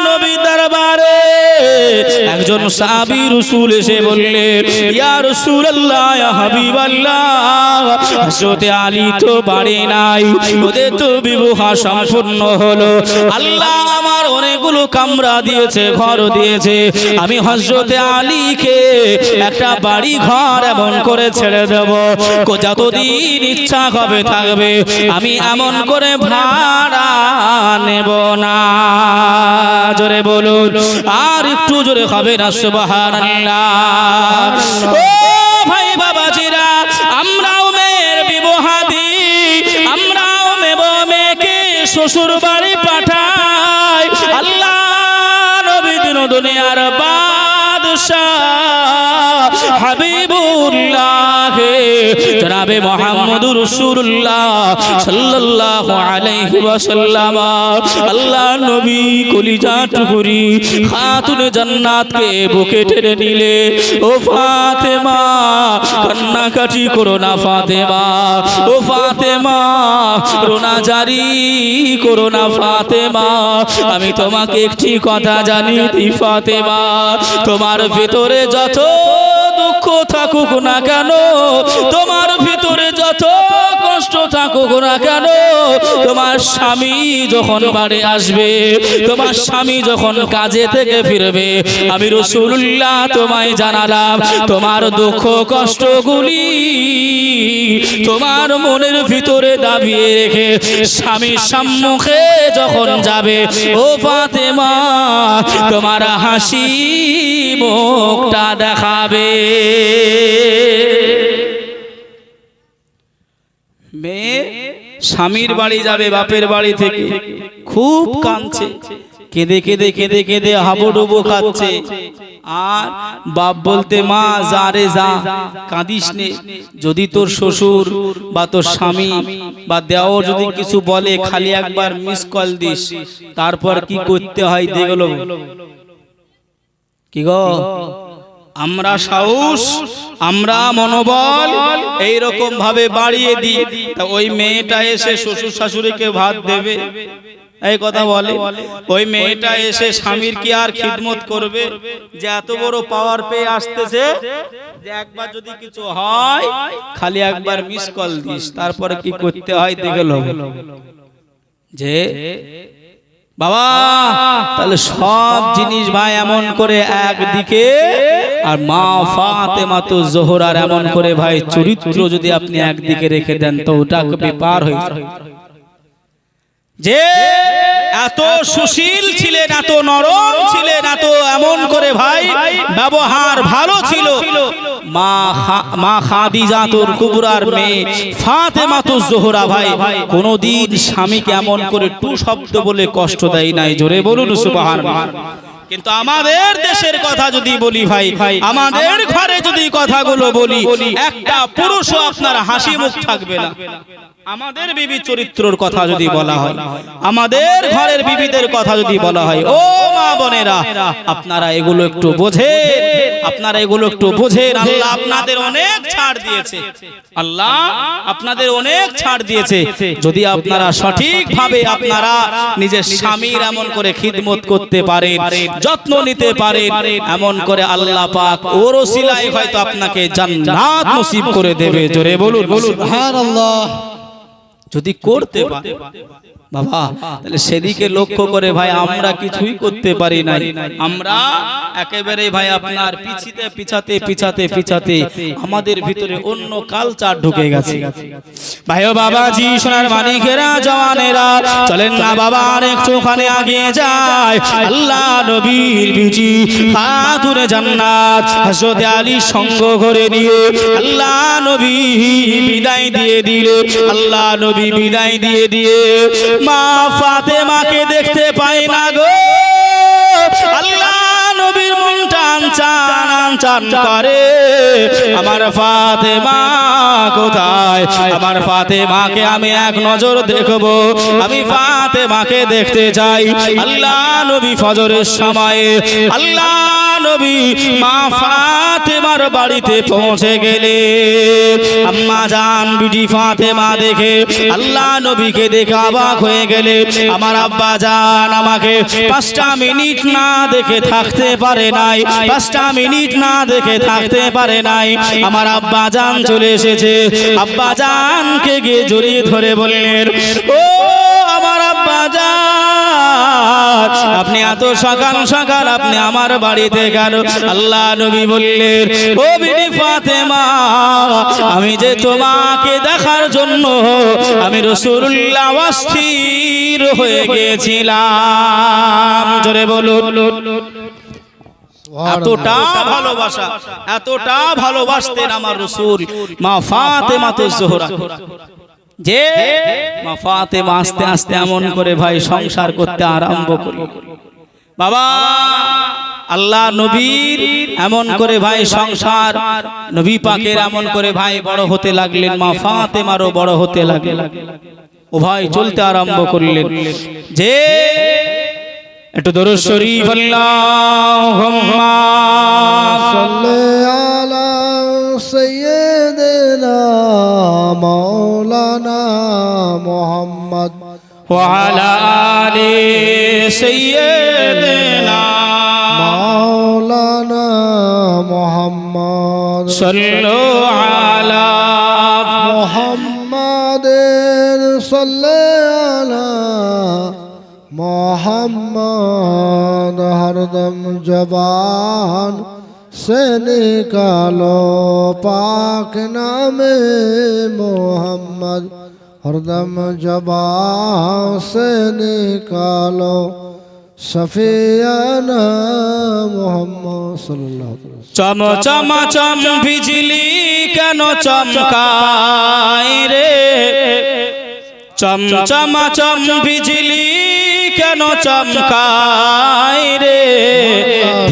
নবী দরবারে একজন সাহাবী রাসূল এসে বললেন, ইয়া রাসূলুল্লাহ, ইয়া হাবিবাল্লাহ, হযরত আলী তো বাড়ি নাই, ওদের তো বিবাহ সম্পূর্ণ হলো। আল্লাহ আমার অনেকগুলো কামরা দিয়েছে, ঘর দিয়েছে, আমি হযরত আলীকে একটা বাড়ি ঘর এমন করে ছেড়ে দেব, যতদিন ইচ্ছা হবে থাকবে, আমি এমন করে ভাড়া নেব না। জোরে বলুন, আর একটু জোরে হবে না সুবহানাল্লাহ। ও ভাই বাবাজিরা, আমরাও মেয়ের বিবাহ দিই, আমরাও মেয়েকে শ্বশুর বাড়ি পাঠাই। আল্লাহ নবী দিন দুনিয়ার বাদশাহ হাবিবুল্লাহ জনাবে মুহাম্মদুর রাসূলুল্লাহ সাল্লাল্লাহু আলাইহি ওয়াসাল্লাম আল্লাহ নবী কলিজা টুকরি খাতুনে জান্নাতকে বুকে টেনে নিলে, ও ফাতেমা কান্নাকাটি করো না ফাতেমা, ও ফাতেমা রোনা জারি করো না ফাতেমা, আমি তোমাকে একটি কথা জানি দি ফাতেমা, তোমার ভিতরে যত দুঃখ থাকুক না কেন, তোমার ভিতরে যত কষ্ট থাকুক না কেন, তোমার স্বামী যখন বাড়ি আসবে, তোমার স্বামী যখন কাজে থেকে ফিরবে, আমি রাসূলুল্লাহ তোমায় জানালাম, তোমার দুঃখ কষ্টগুলি তোমার মনের ভিতরে দাবিয়ে রেখে স্বামীর সম্মুখে যখন যাবে, ও ফাতেমা তোমার হাসি মুখটা দেখাবে। মেয়ে স্বামীর বাড়ি যাবে, বাপের বাড়ি থেকে খুব কাঁদছে, কেঁদে কেঁদে কেঁদে কেঁদে হাবুডুবু খাচ্ছে। আর বাপ বলতে, মা যা রে যা, কাঁদিস নে, যদি তোর শ্বশুর বা তোর স্বামী বা দেওর যদি কিছু বলে, খালি একবার মিস কল দিস, তারপর কি করতে হয় দেখলো। কি গো, আমরা সাহস, আমরা মনোবল এইরকম ভাবে বাড়িয়ে দিই, তা ওই মেয়েটা এসে শ্বশুর শাশুড়িকে ভাত দেবে? এই কথা বলে। ওই মেয়েটা এসে স্বামীর কি আর খিদমত করবে? যে এত বড় পাওয়ার পেয়ে আসতেছে, যে একবার যদি কিছু হয় খালি একবার মিস কল দিস, তারপরে কি করতে হয় দেখে লো। যে বাবা, তাহলে সব জিনিস ভাই এমন করে একদিকে, আর মা ফাতেমা তো জোহরার এমন করে ভাই চরিত্র যদি আপনি একদিকে রেখে দেন, তো ওটা ব্যাপার হয়ে যায়। যে এত সুশীল ছিলেন, এত নরম ছিলেন, এত এমন করে ভাই ব্যবহার ভালো ছিল, মা খাদিজাতুল কুবরার মেয়ে ফাতেমাতুজ জোহরা ভাই কোনদিন স্বামীকে এমন করে টু শব্দ বলে কষ্ট দেয় নাই। জোরে বলুন সুবহানাল্লাহ। কিন্তু আমাদের দেশের কথা যদি বলি ভাই, আমাদের ঘরে যদি কথাগুলো বলি, একটা পুরুষও আপনার হাসি মুখ থাকবে না। আমাদের বিবি চরিত্রের কথা যদি বলা হয়, আমাদের ঘরের বিবিদের কথা যদি বলা হয়, ও মা বোনেরা, আপনারা এগুলো একটু বোঝেন, আপনারা এগুলো একটু বোঝেন। আল্লাহ আপনাদের অনেক ছাড় দিয়েছে, আল্লাহ আপনাদের অনেক ছাড় দিয়েছে। যদি আপনারা সঠিকভাবে আপনারা নিজের স্বামীর এমন করে খিদমত করতে পারেন, যত্ন নিতে পারেন, এমন করে আল্লাহ পাক ওর ওসিলায় হয়তো আপনাকে জান্নাত নসিব করে দেবে। জোরে বলুন সুবহানাল্লাহ। যদি করতে পারে বাবা, তাহলে সেদিকে লক্ষ্য করে ভাই আমরা কিছুই করতে পারি না। আমরা একেবারে ভাই আপনার পিছাতে আমাদের ভিতরে অন্য কালচার ঢুকে গেছে। ভাই ও বাবাজি, সোনার মানিকেরা, জওয়ানেরা, চলেন না বাবা আর একটুখানি আগিয়ে যায়। আল্লাহ নবীর বিজি খাতুনে জান্নাত হযরত আলী সঙ্গ করে নিয়ে আল্লাহ নবী বিদায় দিয়ে দিলে, আল্লাহ নবী বিদায় দিয়ে মা ফাতেমাকে দেখতে পায় না গো। আল্লাহ নবীর মন টান চান করে আমার ফাতেমা কোথায়? আমার ফাতেমাকে আমি এক নজর দেখব, আমি ফাতেমাকে দেখতে চাই। আল্লাহ নবী ফজরের সময়ে আল্লাহ নবী মা ফাতেমার বাড়িতে পৌঁছে গেলে আম্মা জান বিটি ফাতেমা দেখে আল্লাহ নবীকে দেখে অবাক হয়ে গেলে আমার আব্বা জান আমাকে 5টা মিনিট না দেখে থাকতে পারে নাই, 5টা মিনিট না দেখে থাকতে পারে নাই। আমার আব্বা জান চলে এসেছে, আব্বা জানকে গিয়ে জড়িয়ে ধরে বললেন, ও আমার আব্বা জান, আপনি এত সকাল সকাল আপনি আমার বাড়িতে কেন? আল্লাহ নবী বললেন, ও বিবি ফাতেমা, আমি যে তোমাকে দেখার জন্য আমি রাসূলুল্লাহ অস্থির হয়ে গিয়েছিলাম। জোরে বলুন। এতটা ভালোবাসা, এতটা ভালোবাসতেন আমার রাসূল মা ফাতেমা জোহরা, যে মা ফাতেমা আস্তে আস্তে এমন করে ভাই সংসার করতে আরম্ভ করল। বাবা আল্লাহ নবীর এমন করে ভাই সংসার, নবী পাকের এমন করে ভাই বড় হতে লাগলেন, মা ফাতেমারও বড় হতে লাগলেন। ও ভাই চলতে আরম্ভ করলেন। যে একটু দরুদ শরীফ আল্লাহুম্মা সাল্লি আলা সাইয়্যিদিনা মাওলানা মুহাম্মদ ওয়া আলা আলি সাইয়্যিদিনা মাওলানা মুহাম্মদ সাল্লু আলা মুহাম্মাদিন সাল্লি আলা मोहम्मद हरदम जबान से निकालो पाक नामे मोहम्मद हरदम जबान से निकालो सफियाना मोहम्मद सल्लल्लाहु अलैहि वसल्लम। चम चम चम बिजली केन चमकाए रे, चम चम चम बिजली কেন চমকায় রে,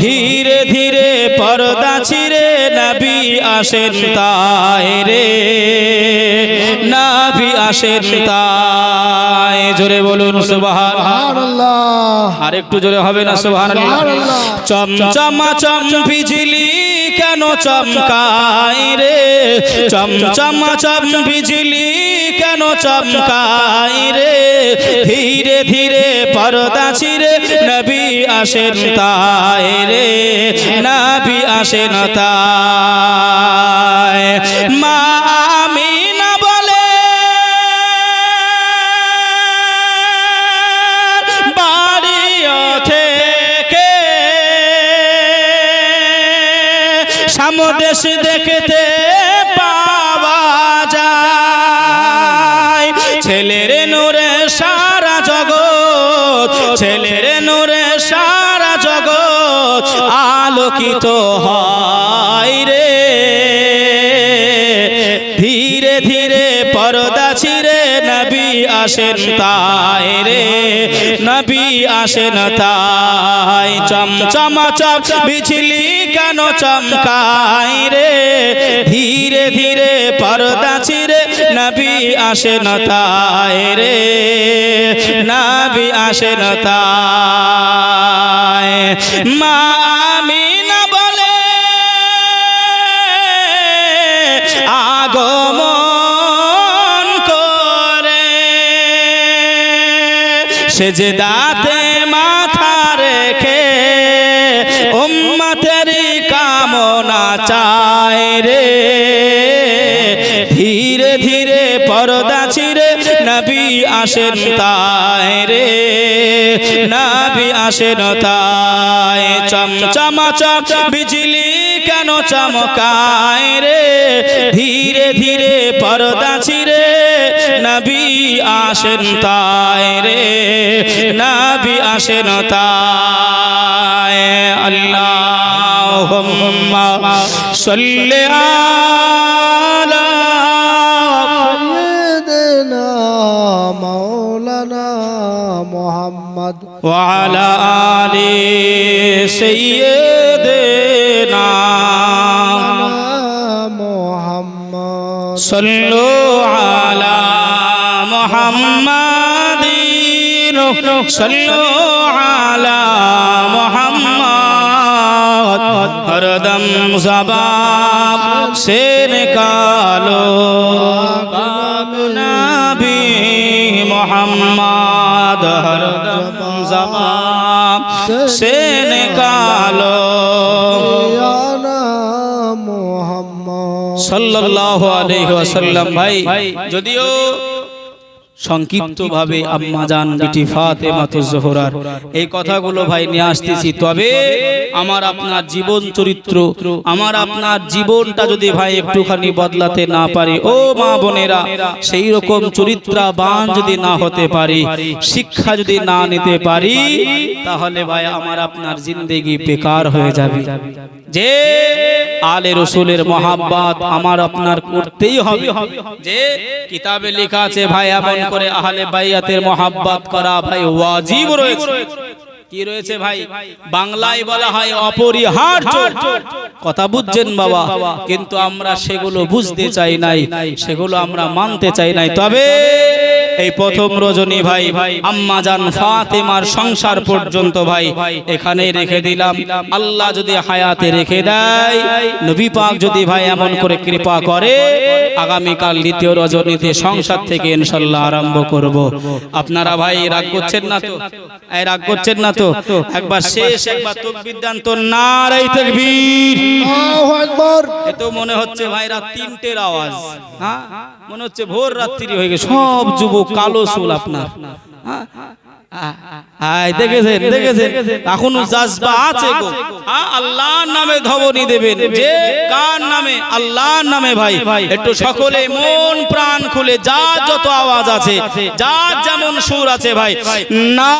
ধীরে ধীরে পর্দা ছিঁড়ে নবী আসেন তাই রে, নবী আসেন তাই। জোরে বলুন সুবহানাল্লাহ। আর একটু জোরে হবে না সুবহানাল্লাহ? চমচম চম বিজলি কেন চমকায় রে, চমচম চম বিজলি কেন চমকায় রে, ধীরে ধীরে পর্দা ছিঁড়ে নবী আসেন তাই রে, নবী আসেন তাই। মা আমিনা বলে বাড়িও থেকে সামদেশ দেখতে পাওয়া যায়, ছেলের নূরে সারা জগৎ, ছেলের নূরে সারা জগৎ আলোকিত হয় রে, ধীরে ধীরে পর্দা ছিঁড়ে নবী আসেন তাই রে, নবী আসেন তাই। চমচম চম বিজলি কেন চমকায় রে, ধীরে ধীরে পর্দা ছিঁড়ে নবী আসেন তাই রে, নবী আসেন তাই। মা আমিনা বলে আগমন করে সেজদাতে মাথা রেখে উম্মতের কামনা চায় রে, ধীরে ধীরে পর্দা ছিঁড়ে নবী আসেন তাই রে, নবী আসেন তাই। চমচম চম বিজলি কেন চমকায় রে, ধীরে ধীরে পর্দা ছিঁড়ে নবী আসেন তাই রে, নবী আসেন তাই। আল্লাহুম্মা সাল্লি আলা সাইয়্যিদিনা মাওলানা মুহাম্মদ ওয়া আলা আলি সাইয়্যিদিনা محمد সল্লু আলা মুহাম্মাদিন সল্লু আলা মুহাম্মদ হরদম জবাব সে নিকালো নবী মুহাম্মদ হরদম জবাব সে নিকালো या नाम मोहम्मद সাল্লাল্লাহু আলাইহি ওয়াসাল্লাম। ভাই যদিও সংক্ষিপ্ত ভাবে আম্মাজান বিটি ফাতেমাতুজ জোহরার এই কথাগুলো ভাই নিয়ে আসতেছি, তবে আমার আপনার জীবন চরিত্র, আমার আপনার জীবনটা যদি ভাই একটুখানি বদলাতে না পারি, ও মা বোনেরা, সেই রকম চরিত্রবান যদি না হতে পারি, শিক্ষা যদি না নিতে পারি, তাহলে ভাই আমার আপনার জিন্দেগি বেকার হয়ে যাবে। যে আলে রসুলের মহাব্বত আমার আপনার করতেই হবে। যে কিতাবে লেখা আছে ভাই এমন করে আহলে বাইয়াতের মহাব্বত করা ভাই ওয়াজিব রয়েছে। কি রয়েছে ভাই? বাংলায় বলা হয় অপরিহার্য। কথা বুঝছেন বাবা? কিন্তু আমরা সেগুলো বুঝতে চাই নাই, সেগুলো আমরা মানতে চাই নাই। তবে এই প্রথম রজনী ভাই আম্মাজান ফাতেমার সংসার পর্যন্ত ভাই এখানে রেখে দিলাম। আল্লাহ যদি হায়াতে রেখে দেয়, নবী পাক যদি ভাই এমন করে কৃপা করে, আগামীকাল দ্বিতীয় রজনীতে সংসার থেকে ইনশাআল্লাহ আরম্ভ করব। আপনারা ভাই রাগ করছেন না তো? এই রাগ করছেন না তো? একবার শেষ একবার তাকবীর দেন তো, নারে তাকবীর। আল্লাহু আকবার। এ তো মনে হচ্ছে ভাই রাত 3টের আওয়াজ। হ্যাঁ, মনে হচ্ছে ভোর রাত্রি হয়ে গেছে। সব যুবক কালো চুল আপনার। দেখেছেন দেখেছেন, এখনো জাজবা আছে গো। আল্লাহর নামে ধবনি দেবেন, যে কার নামে? আল্লাহর নামে। ভাই একটু সকলে মন প্রাণ খুলে, যার যত আওয়াজ আছে, যার যেমন সুর আছে ভাই না